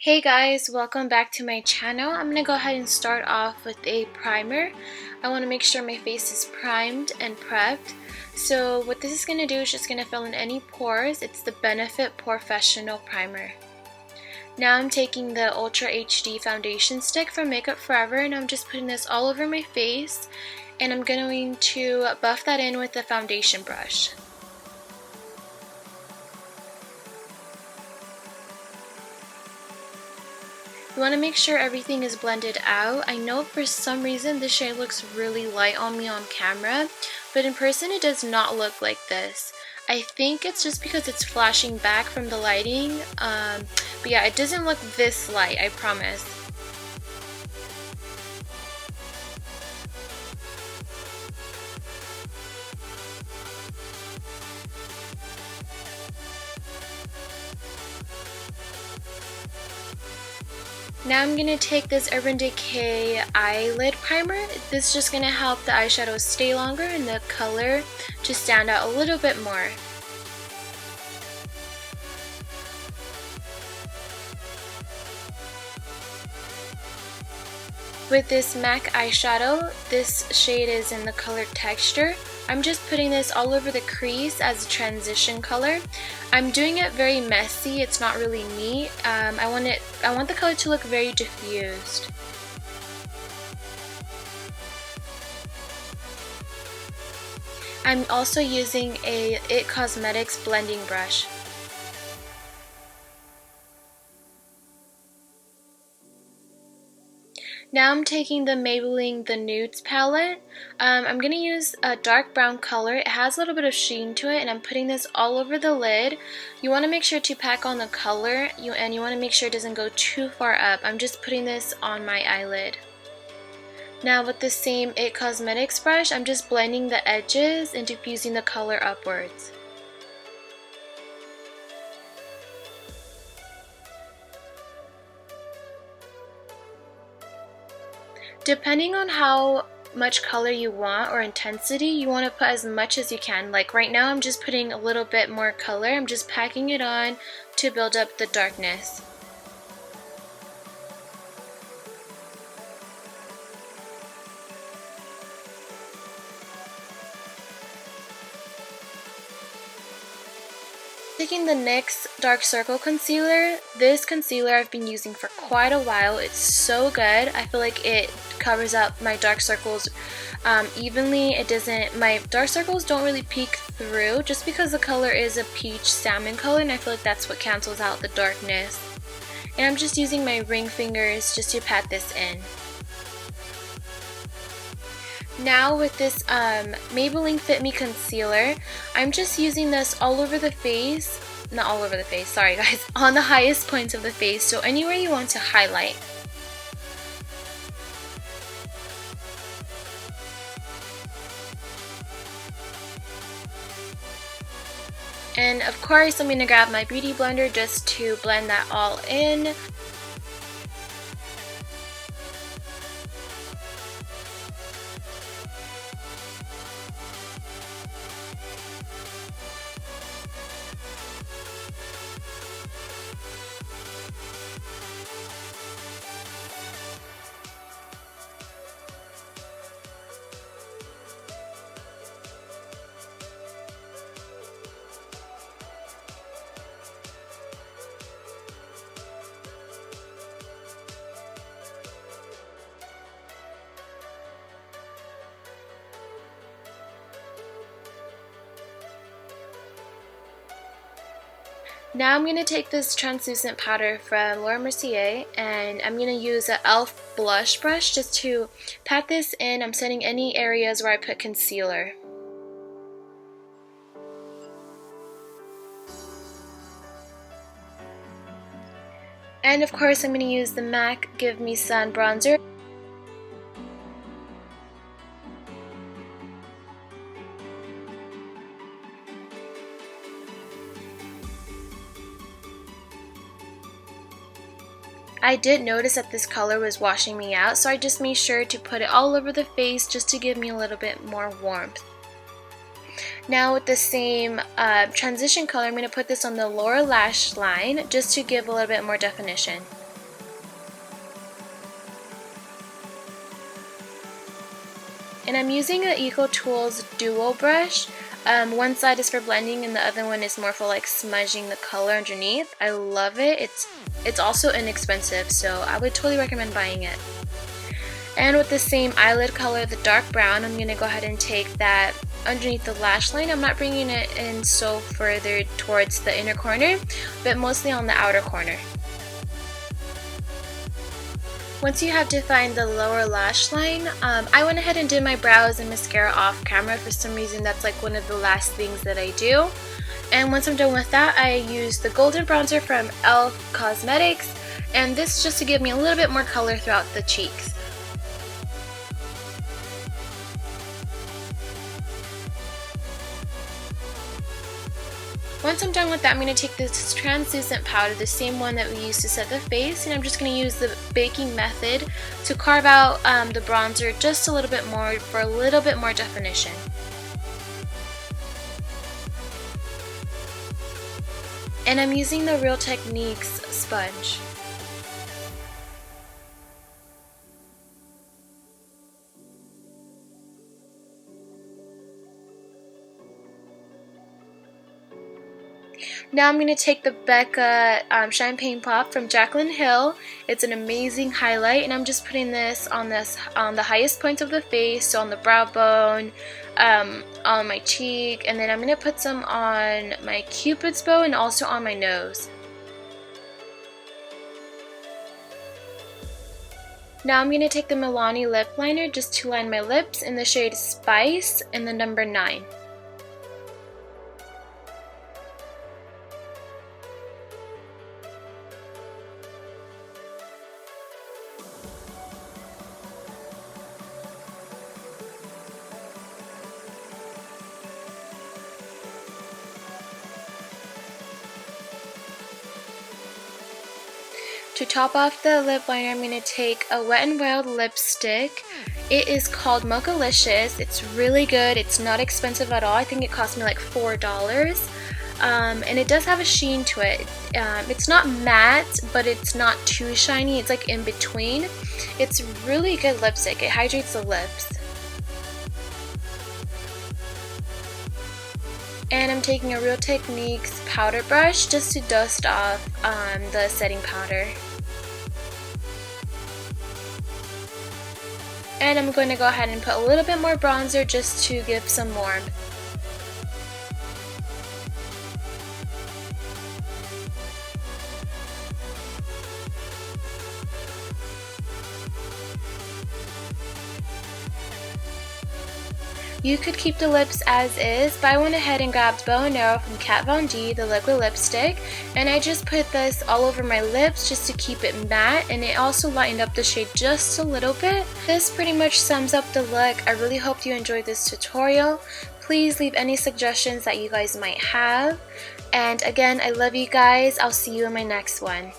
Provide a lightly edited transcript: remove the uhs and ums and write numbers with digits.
Hey guys, welcome back to my channel. I'm going to go ahead and start off with a primer. I want to make sure my face is primed and prepped. So what this is going to do is just going to fill in any pores. It's the Benefit Porefessional Primer. Now I'm taking the Ultra HD foundation stick from Makeup Forever and I'm just putting this all over my face. And I'm going to buff that in with the foundation brush. You want to make sure everything is blended out. I know for some reason this shade looks really light on me on camera, but in person it does not look like this. I think it's just because it's flashing back from the lighting, but yeah, it doesn't look this light, I promise. Now I'm going to take this Urban Decay eyelid primer. This is just going to help the eyeshadow stay longer and the color to stand out a little bit more. With this MAC eyeshadow, this shade is in the color Texture. I'm just putting this all over the crease as a transition color. I'm doing it very messy, it's not really neat. I want the color to look very diffused. I'm also using a IT Cosmetics blending brush. Now I'm taking the Maybelline Nudes palette. I'm going to use a dark brown color. It has a little bit of sheen to it and I'm putting this all over the lid. You want to make sure to pack on the color and you want to make sure it doesn't go too far up. I'm just putting this on my eyelid. Now with the same IT Cosmetics brush, I'm just blending the edges and diffusing the color upwards. Depending on how much color you want or intensity, you want to put as much as you can. Like right now I'm just putting a little bit more color. I'm just packing it on to build up the darkness. Taking the NYX Dark Circle Concealer. This concealer I've been using for quite a while. It's so good. I feel like it covers up my dark circles evenly. My dark circles don't really peek through just because the color is a peach salmon color and I feel like that's what cancels out the darkness. And I'm just using my ring fingers just to pat this in. Now with this Maybelline Fit Me Concealer, I'm just using this all over the face, not all over the face, sorry guys, on the highest points of the face, so anywhere you want to highlight. And of course I'm going to grab my beauty blender just to blend that all in. Now I'm going to take this translucent powder from Mercier and I'm going to use an E.L.F blush brush just to pat this in. I'm setting any areas where I put concealer. And of course I'm going to use the MAC Give Me Sun bronzer. I did notice that this color was washing me out, so I just made sure to put it all over the face just to give me a little bit more warmth. Now with the same transition color, I'm going to put this on the lower lash line just to give a little bit more definition. And I'm using an Eco Tools Duo brush. One side is for blending and the other one is more for like smudging the color underneath. I love it. It's also inexpensive, so I would totally recommend buying it. And with the same eyelid color, the dark brown, I'm going to go ahead and take that underneath the lash line. I'm not bringing it in so further towards the inner corner, but mostly on the outer corner. Once you have defined the lower lash line, I went ahead and did my brows and mascara off camera. For some reason, that's like one of the last things that I do. And once I'm done with that, I use the golden bronzer from E.L.F. Cosmetics, and this just to give me a little bit more color throughout the cheeks. Once I'm done with that, I'm going to take this translucent powder, the same one that we used to set the face, and I'm just going to use the baking method to carve out the bronzer just a little bit more for a little bit more definition. And I'm using the Real Techniques sponge. Now I'm going to take the Becca Champagne Pop from Jaclyn Hill. It's an amazing highlight, and I'm just putting this on the highest point of the face, so on the brow bone, on my cheek, and then I'm going to put some on my Cupid's bow and also on my nose. Now I'm going to take the Milani lip liner just to line my lips in the shade Spice in the number 9. To top off the lip liner, I'm going to take a Wet n Wild lipstick. It is called Mocha-licious. It's really good. It's not expensive at all. I think it cost me like $4. And it does have a sheen to it. It's not matte, but it's not too shiny. It's like in between. It's really good lipstick. It hydrates the lips. And I'm taking a Real Techniques powder brush just to dust off the setting powder. And I'm going to go ahead and put a little bit more bronzer just to give some warmth. You could keep the lips as is, but I went ahead and grabbed Bow and Arrow from Kat Von D, the liquid lipstick, and I just put this all over my lips just to keep it matte, and it also lightened up the shade just a little bit. This pretty much sums up the look. I really hope you enjoyed this tutorial. Please leave any suggestions that you guys might have. And again, I love you guys. I'll see you in my next one.